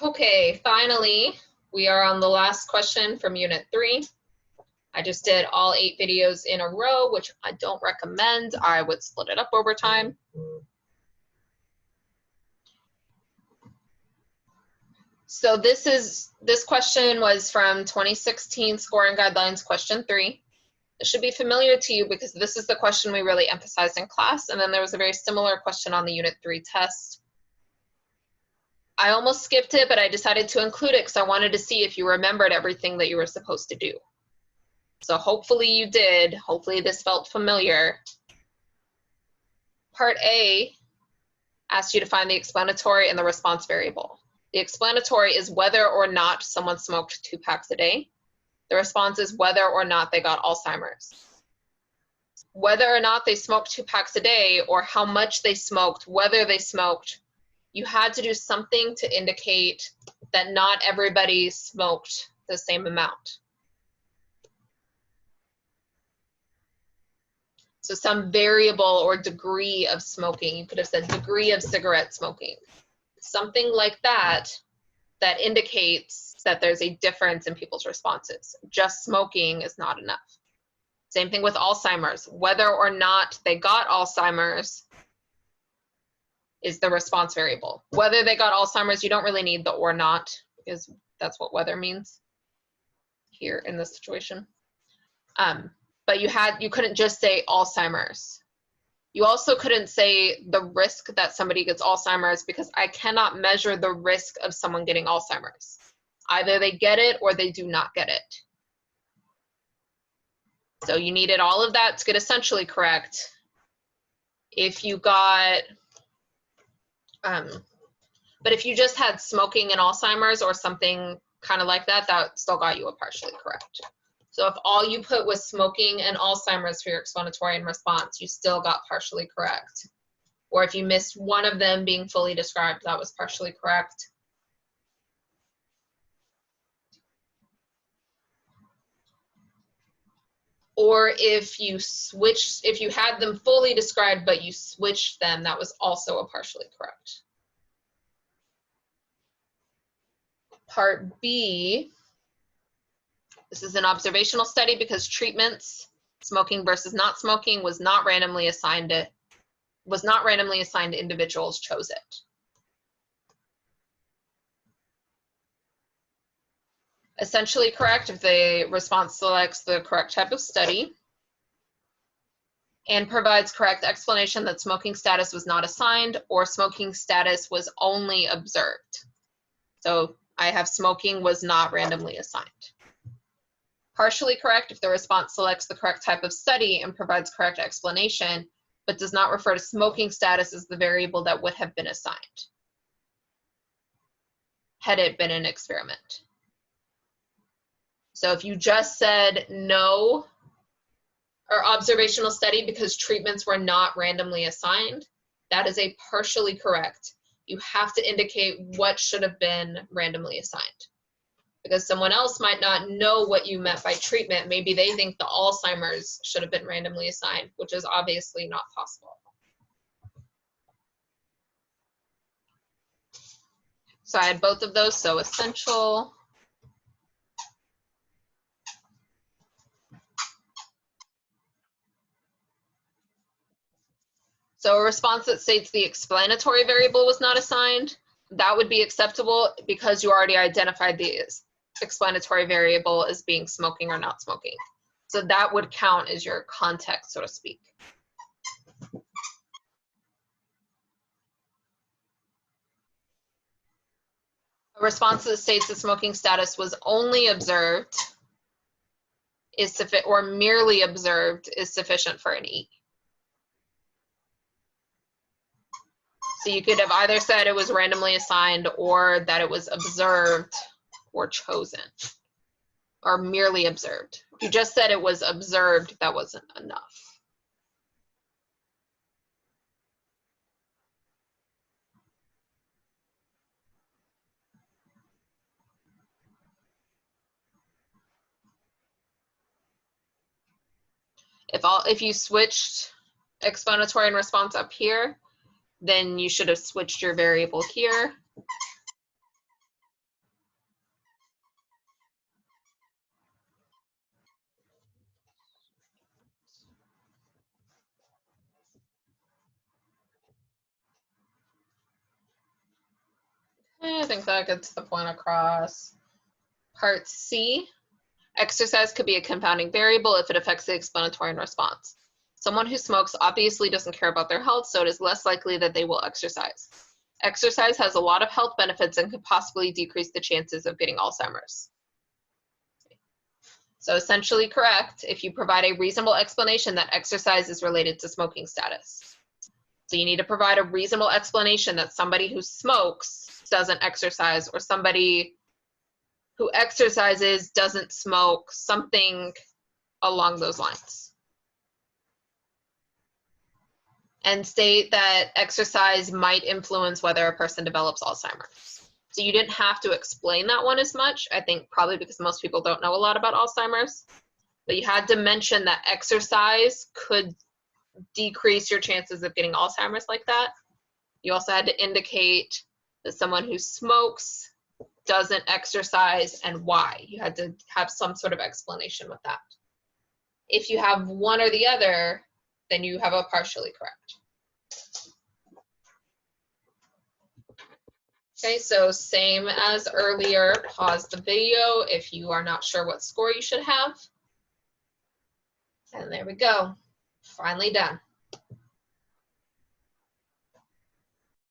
Okay, finally, we are on the last question from Unit 3. I just did all 8 videos in a row, which I don't recommend. I would split it up over time. So this question was from 2016 Scoring Guidelines, question 3. It should be familiar to you because this is the question we really emphasized in class, and then there was a very similar question on the Unit 3 test. I almost skipped it, but I decided to include it because I wanted to see if you remembered everything that you were supposed to do. So hopefully you did. Hopefully this felt familiar. Part A asks you to find the explanatory and the response variable. The explanatory is whether or not someone smoked 2 packs a day. The response is whether or not they got Alzheimer's. Whether or not they smoked 2 packs a day, or how much they smoked, whether they smoked, you had to do something to indicate that not everybody smoked the same amount. So some variable or degree of smoking. You could have said degree of cigarette smoking. Something like that that indicates that there's a difference in people's responses. Just smoking is not enough. Same thing with Alzheimer's. Whether or not they got Alzheimer's is the response variable. Whether they got Alzheimer's, you don't really need the or not, because that's what whether means here in this situation. But you couldn't just say Alzheimer's. You also couldn't say the risk that somebody gets Alzheimer's, because I cannot measure the risk of someone getting Alzheimer's. Either they get it or they do not get it. So you needed all of that to get essentially correct. If you got, but if you just had smoking and Alzheimer's or something kind of like that, that still got you a partially correct. So if all you put was smoking and Alzheimer's for your explanatory and response, you still got partially correct. Or if you missed one of them being fully described, that was partially correct. Or if you had them fully described, but you switched them, that was also a partially correct. Part B, this is an observational study because treatments, smoking versus not smoking, was not randomly assigned to individuals chose it. Essentially correct if the response selects the correct type of study and provides correct explanation that smoking status was not assigned or smoking status was only observed. So I have smoking was not randomly assigned. Partially correct if the response selects the correct type of study and provides correct explanation, but does not refer to smoking status as the variable that would have been assigned had it been an experiment. So if you just said no or observational study because treatments were not randomly assigned, that is a partially correct. You have to indicate what should have been randomly assigned, because someone else might not know what you meant by treatment. Maybe they think the Alzheimer's should have been randomly assigned, which is obviously not possible. So I had both of those, so essential. So a response that states the explanatory variable was not assigned, that would be acceptable because you already identified the explanatory variable as being smoking or not smoking. So that would count as your context, so to speak. A response that states the smoking status was only observed is sufficient, or merely observed is sufficient for an E. So you could have either said it was randomly assigned or that it was observed or chosen, or merely observed. If you just said it was observed, that wasn't enough. If you switched explanatory and response up here, then you should have switched your variable here. I think that gets the point across. Part C, exercise could be a confounding variable if it affects the explanatory response. Someone who smokes obviously doesn't care about their health, so it is less likely that they will exercise. Exercise has a lot of health benefits and could possibly decrease the chances of getting Alzheimer's. So essentially correct if you provide a reasonable explanation that exercise is related to smoking status. So you need to provide a reasonable explanation that somebody who smokes doesn't exercise, or somebody who exercises doesn't smoke, something along those lines. And state that exercise might influence whether a person develops Alzheimer's. So you didn't have to explain that one as much, I think probably because most people don't know a lot about Alzheimer's, but you had to mention that exercise could decrease your chances of getting Alzheimer's like that. You also had to indicate that someone who smokes doesn't exercise and why. You had to have some sort of explanation with that. If you have one or the other, then you have a partially correct. Okay, so same as earlier, pause the video if you are not sure what score you should have. And there we go, finally done.